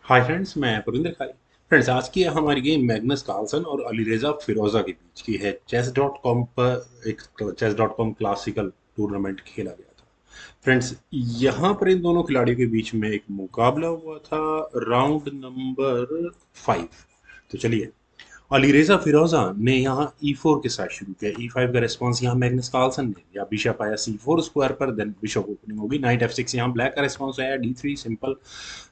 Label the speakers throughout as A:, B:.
A: Hi friends, मैं पुरिंदर खाई। Friends, आज की हमारी गेम मैग्नस कार्लसन और अलीरेजा फिरोजा के बीच की है। चेस डॉट कॉम पर एक chess dot com classical tournament खेला गया था। फ्रेंड्स, यहाँ पर इन दोनों खिलाड़ियों के बीच में एक मुकाबला हुआ था, राउंड नंबर 5। तो चलिए, अलीरेजा फिरोजा ने यहाँ E4 के साथ शुरू किया। E5 का रिस्पॉन्स यहाँ मैग्नस कार्लसन ने दिया। बिशप आया C4 स्क्वायर पर, देन बिशप ओपनिंग होगी। नाइट F6, यहाँ ब्लैक का रिस्पॉन्स आया D3 simple.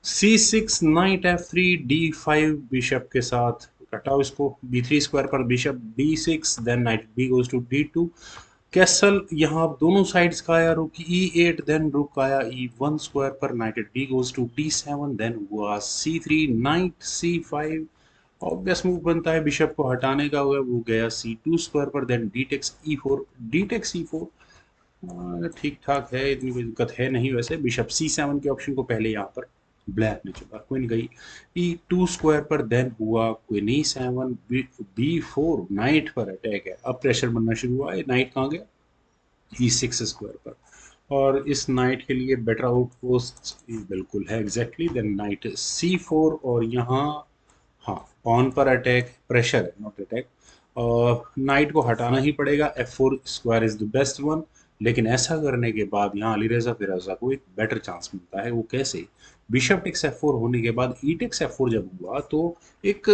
A: C6 night F3 D5 bishop के साथ कटाओ इसको। B3 स्क्वायर पर bishop D6, then knight B goes to D2। Castle यहाँ दोनों साइड्स का आया। रुक E8, देन रुक आया E1 स्क्वायर पर। Knight D goes to D7, then हुआ C3 night C5। Obvious move बनता है बिशप को हटाने का, हुआ वो गया C2 स्क्वायर पर। Then D takes E4, D takes E4 ठीक ठाक है, इतनी कोई दिक्कत है नहीं। वैसे बिशप C7 के ऑप्शन को पहले यहाँ पर ब्लैक ने चुना। क्वीन गई E2 स्क्वायर पर, देन हुआ क्वीन E7, B4 नाइट पर अटैक है। अब प्रेशर बनना शुरू हुआ। नाइट कहाँ गया? E6 स्क्वायर पर। और इस नाइट के लिए बेटर आउटपोस्ट बिल्कुल है एग्जैक्टली। देन नाइट C4 और यहाँ हाँ, पॉन पर अटैक, प्रेशर है नॉट अटैक। नाइट को हटाना ही पड़ेगा। F4 square is the best one. लेकिन ऐसा करने के बाद यहाँ अलीरेजा फिरोजा को एक बेटर चांस मिलता है। वो कैसे? बिशप टेक्स F4 होने के बाद ई टेक्स F4 जब हुआ तो एक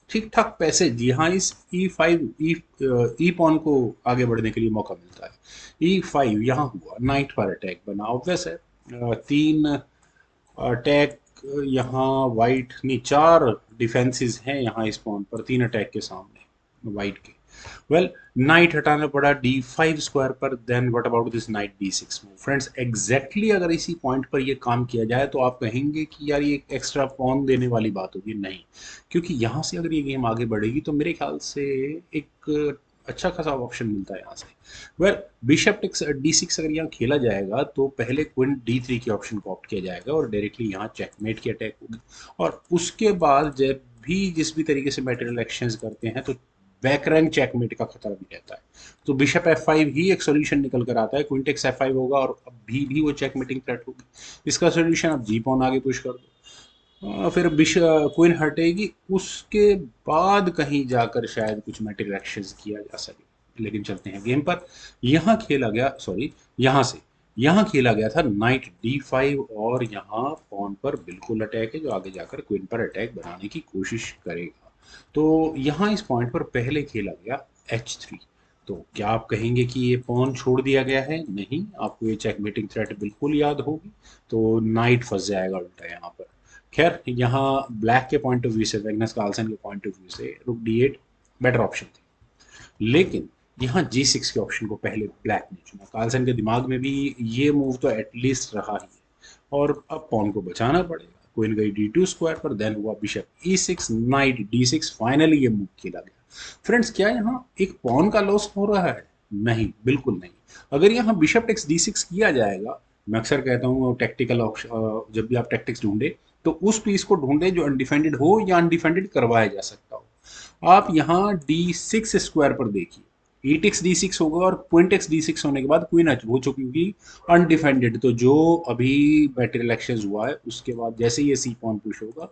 A: ठीक ठाक पैसेज यहाँ इस E5 ई पॉन को आगे बढ़ने के लिए मौका मिलता है। E5 यहाँ हुआ, नाइट पर अटैक बना। ऑब्वियस है, तीन अटैक यहाँ वाइट नहीं, चार डिफेंसेस हैं यहाँ इस पॉन पर, तीन अटैक के सामने वाइट के। वेल, नाइट हटाना पड़ा D5 स्क्वायर पर। Then what about this knight D6 move? Friends, exactly अगर इसी पॉइंट पर ये काम किया जाए तो आप कहेंगे कि यार ये एक्स्ट्रा पॉन देने वाली बात होगी। नहीं, क्योंकि यहाँ से अगर ये गेम आगे बढ़ेगी तो मेरे ख्याल से एक अच्छा खासा ऑप्शन मिलता है यहाँ से। वेल, बिशप टेक्स D6 अगर यहाँ खेला जाएगा तो पहले क्वीन D3 के ऑप्शन को ऑप्ट किया जाएगा और डायरेक्टली यहाँ चेकमेट की अटैक होगी। और उसके बाद जब भी जिस भी तरीके से मैटेरियल एक्सचेंज करते हैं तो बैक रैंक चेकमेट का खतरा भी रहता है। तो बिशप F5 ही एक सोल्यूशन निकल कर आता है। क्वीन टेक्स F5 होगा और अभी भी वो चेकमेटिंग थ्रेट होगी। इसका सोल्यूशन आप जी पॉन आगे पुश कर दो। फिर क्वीन हटेगी, उसके बाद कहीं जाकर शायद कुछ मैटेरियल एक्शंस किया जा सके। लेकिन चलते हैं गेम पर। यहाँ खेला गया, सॉरी, यहाँ से यहाँ खेला गया था नाइट D5 और यहाँ पॉन पर बिल्कुल अटैक है जो आगे जाकर क्वीन पर अटैक बनाने की कोशिश करेगा। तो यहाँ इस पॉइंट पर पहले खेला गया H3। तो क्या आप कहेंगे कि ये पॉन छोड़ दिया गया है? नहीं, आपको ये चेकमेटिंग थ्रेट बिल्कुल याद होगी। तो नाइट फंस जाएगा उल्टा यहाँ पर। खैर, यहाँ ब्लैक के पॉइंट ऑफ व्यू से, मैग्नस कार्लसन के पॉइंट ऑफ व्यू से रुक D8 बेटर ऑप्शन थी। लेकिन यहाँ G6 के ऑप्शन को पहले ब्लैक ने चुना। कार्लसन के दिमाग में भी ये मूव तो एटलीस्ट रहा ही है और अब पॉन को बचाना पड़ेगा। क्वीन गई D2 स्क्वायर पर, देन हुआ bishop E6 night D6। Finally ये मूव खेला गया। फ्रेंड्स, क्या यहाँ एक पॉन का लॉस हो रहा है? नहीं, बिल्कुल नहीं। अगर यहाँ बिशप टेक्स D6 किया जाएगा, मैं अक्सर कहता हूँ टैक्टिकल ऑप्शन, जब भी आप टैक्टिक्स ढूंढे तो उस पीस को ढूंढे जो अनडिफेंडेड हो या अनडिफेंडेड करवाया जा सकता हो। आप यहाँ D6 स्क्वायर पर देखिए, ई टेक्स D6 होगा और क्वीन टेक्स D6 होने के बाद क्वीन हो चुकी होगी अनडिफेंडेड। तो जो अभी बैटरी एक्सचेंज हुआ है उसके बाद जैसे ये सी पॉन पुश होगा,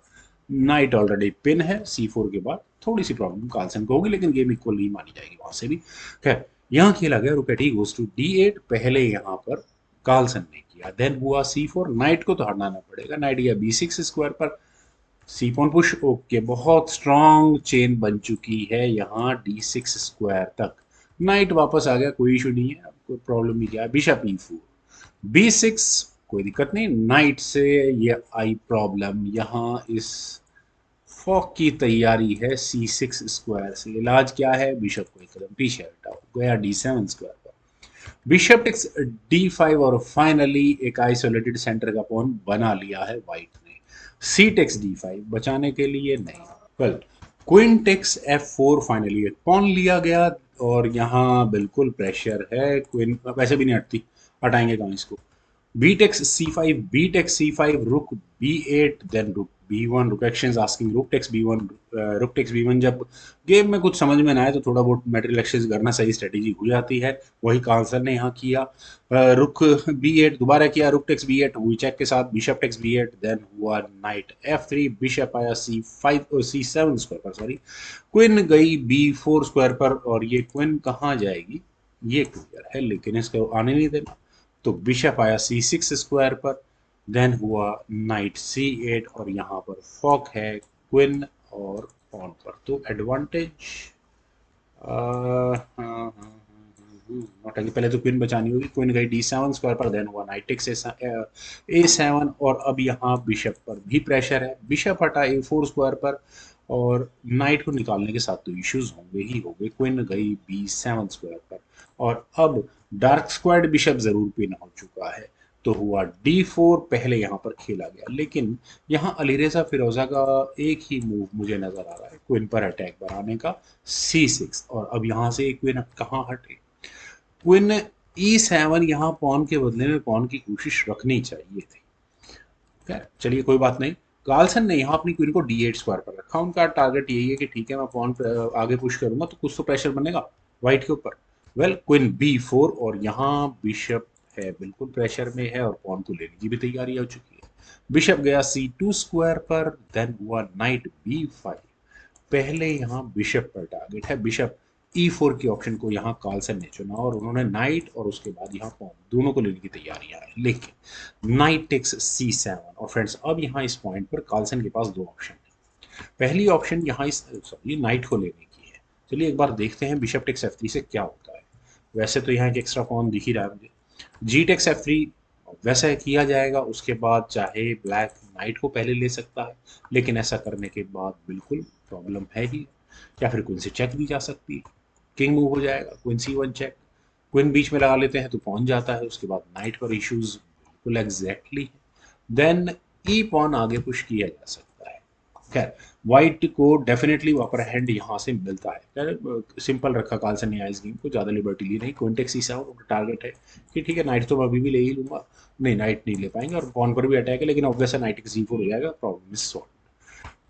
A: नाइट ऑलरेडी पिन है। C4 के बाद थोड़ी सी प्रॉब्लम कार्लसन को होगी, लेकिन गेम इक्वल नहीं मानी जाएगी वहां से भी। खैर, यहाँ खेला गया रुक एट गोज टू D8। पहले यहाँ पर कार्लसन ने किया, देन हुआ C4। नाइट को तो हटाना पड़ेगा। नाइट गया B6 स्क्वायर पर, सी पॉन पुश। ओके, बहुत स्ट्रांग चेन बन चुकी है यहाँ D6 स्क्वायर तक। नाइट वापस आ गया, कोई इशू नहीं है, अब कोई प्रॉब्लम नहीं। क्या बिशप E4 B6, कोई दिक्कत नहीं। नाइट से ये आई प्रॉब्लम। यहाँ इस फॉक की तैयारी है C6 स्क्वायर से। इलाज क्या है? बिशप को एक कदम पीछे हटाओ, गया D7 स्क्वायर पर। बिशप टेक्स D5 और फाइनली एक आइसोलेटेड सेंटर का पॉन बना लिया है व्हाइट ने। सी टेक्स D5 बचाने के लिए नहीं। Well, queen takes F4, finally एक पॉन लिया गया और यहाँ बिल्कुल प्रेशर है। क्वीन वैसे भी नहीं हटती, हटाएंगे कहाँ इसको? B takes C5, B takes C5, रुक B8, देन रुक B1 रुक action asking rook takes B1 rook takes B1। जब गेम में कुछ समझ में ना आए तो थोड़ा बहुत मेटेरियल एक्शन करना सही स्ट्रेटेजी हो जाती है, वही कार्लसन ने यहाँ किया। रुक B8 दोबारा किया, रुक टेक्स B8 हुई चेक के साथ, बिशप टेक्स B8, देन हुआ नाइट F3, बिशप आया C5 C7 स्क्वायर पर, सॉरी क्वीन गई B4 स्क्वायर पर, और ये क्वीन कहाँ जाएगी ये क्लियर है, लेकिन इसको आने नहीं देना। तो बिशप आया C6 स्क्वायर पर, देन हुआ नाइट C8, और यहाँ पर फॉक है क्वीन और पॉन पर। तो एडवांटेज नॉट आएगी, पहले तो क्वीन बचानी होगी। क्वीन गई D7 स्क्वायर पर, देन हुआ नाइट टेक्स A7, और अब यहाँ बिशप पर भी प्रेशर है। बिशप हटा A4 स्क्वायर पर, और नाइट को निकालने के साथ तो इश्यूज होंगे ही होंगे। क्वीन गई B7 स्क्वायर पर, और अब डार्क स्क्वायर्ड बिशप जरूर पिन हो चुका है, तो हुआ D4 पहले यहाँ पर खेला गया। लेकिन यहाँ अलीरेजा फिरोजा का एक ही मूव मुझे नजर आ रहा है, क्वीन पर अटैक बनाने का, C6, और अब यहाँ से क्वीन कहाँ हटे, क्वीन E7, यहाँ पॉन के बदले में पॉन की कोशिश रखनी चाहिए थी। खैर चलिए कोई बात नहीं। कार्लसन ने यहाँ अपनी क्वीन को D8 स्क्वायर पर रखा, उनका टारगेट यही है कि ठीक है मैं पॉन आगे पुश करूंगा तो कुछ तो प्रेशर बनेगा व्हाइट के ऊपर। वेल क्वीन B4, और यहाँ बिशप है बिल्कुल प्रेशर में है, और पॉन को लेने की भी तैयारी हो चुकी है। बिशप गया C2 स्क्वायर पर, देन हुआ नाइट B5। पहले यहाँ बिशप पर टारगेट है, बिशप E4 की ऑप्शन को यहाँ कार्लसन ने चुना, और उन्होंने नाइट और उसके बाद यहाँ पॉन दोनों को लेने की तैयारियां है। लेकिन नाइट टेक्स C7, और फ्रेंड्स अब यहाँ इस पॉइंट पर कार्लसन के पास दो ऑप्शन है। पहली ऑप्शन यहाँ इस सॉरी नाइट को लेने की है। चलिए एक बार देखते हैं बिशप टेक्स F3 से क्या होता है। वैसे तो यहाँ एक एक्स्ट्रा पॉन दिख ही रहा है मुझे। जी टेक्स F3 वैसा किया जाएगा, उसके बाद चाहे ब्लैक नाइट को पहले ले सकता है, लेकिन ऐसा करने के बाद बिल्कुल प्रॉब्लम है ही। या फिर क्वीन से चेक दी जा सकती है, किंग मूव हो जाएगा, क्वीन C1 चेक, क्वीन बीच में लगा लेते हैं तो पहुंच जाता है, उसके बाद नाइट पर इश्यूज बिल्कुल एग्जैक्टली। देन ई पॉन आगे पुश किया जा सकता है। खैर व्हाइट को डेफिनेटली अपर हैंड यहाँ से मिलता है। खैर सिंपल रखा कार्लसन ने इस गेम को, ज़्यादा लिबर्टी ली नहीं। क्वीन टेक्स C7 उनका टारगेट है कि ठीक है नाइट तो मैं अभी भी ले ही लूंगा, नहीं नाइट नहीं ले पाएंगे, और पॉन पर भी अटैक है, लेकिन ऑब्वियस है नाइट C4 हो जाएगा, problem is solve.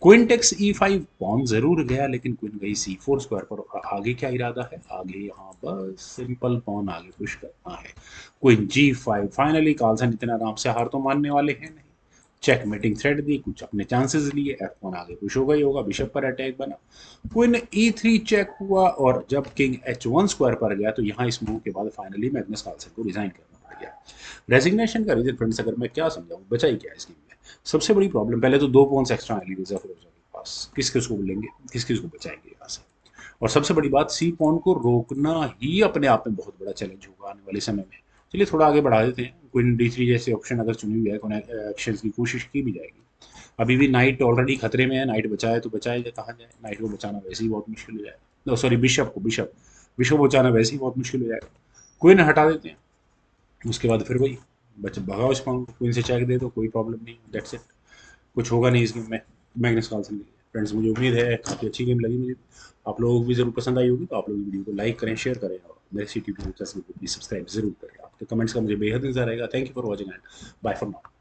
A: Queen takes E5, pawn जरूर गया लेकिन क्वीन गई C4 स्क्वायर पर, और आगे क्या इरादा है, आगे यहाँ बस सिंपल पॉन आगे पुश करना है। क्वीन G5, फाइनली कार्लसन इतना आराम से हार तो मानने वाले हैं नहीं। चेकमेटिंग थ्रेड दी, कुछ अपने चांसेस लिए, F1 आगे पुश होगा ही होगा, बिशप पर अटैक बना, क्वीन E3 चेक हुआ, और जब किंग H1 स्क्वायर पर गया तो यहाँ इस मूव के बाद फाइनली मैग्नस कार्लसन को रिजाइन करना पड़ गया। रेजिग्नेशन का रीजन फ्रेंड्स अगर मैं क्या समझाऊं, बचा ही क्या इस गेम में। सबसे बड़ी प्रॉब्लम, पहले तो दो पॉन्स एक्स्ट्रा है अलीरजा फिरोजा के पास, किस किस को लेंगे, किस किस को बचाएंगे यहाँ से। और सबसे बड़ी बात, सी पॉन को रोकना ही अपने आप में बहुत बड़ा चैलेंज होगा आने वाले समय में। चलिए थोड़ा आगे बढ़ा देते हैं। क्वीन D3 जैसे ऑप्शन अगर चुनी हुई है, एक्शन की कोशिश की भी जाएगी। अभी भी नाइट ऑलरेडी खतरे में है, नाइट बचाए तो बचाए जाए, कहाँ जाए, नाइट को बचाना वैसे ही बहुत मुश्किल हो जाएगा, सॉरी बिशप को, बिशप बिशप बचाना वैसे ही बहुत मुश्किल हो जाएगा। क्वीन हटा देते हैं, उसके बाद फिर वही बच्चे भगाओ इस पॉन को, क्वीन से चेक दे दो, कोई प्रॉब्लम नहीं, दैट्स इट। कुछ होगा नहीं इस गेम में मैग्नस कार्लसन के लिए। फ्रेंड्स मुझे उम्मीद है काफ़ी अच्छी गेम लगी मुझे, आप लोगों को भी जरूर पसंद आई होगी। तो आप लोग वीडियो को लाइक करें, शेयर करें, और मेरे सी टी वी चैनल को प्लीज सब्सक्राइब जरूर करें। आपके कमेंट्स का मुझे बेहद इंतजार रहेगा। Thank you for watching and bye for now.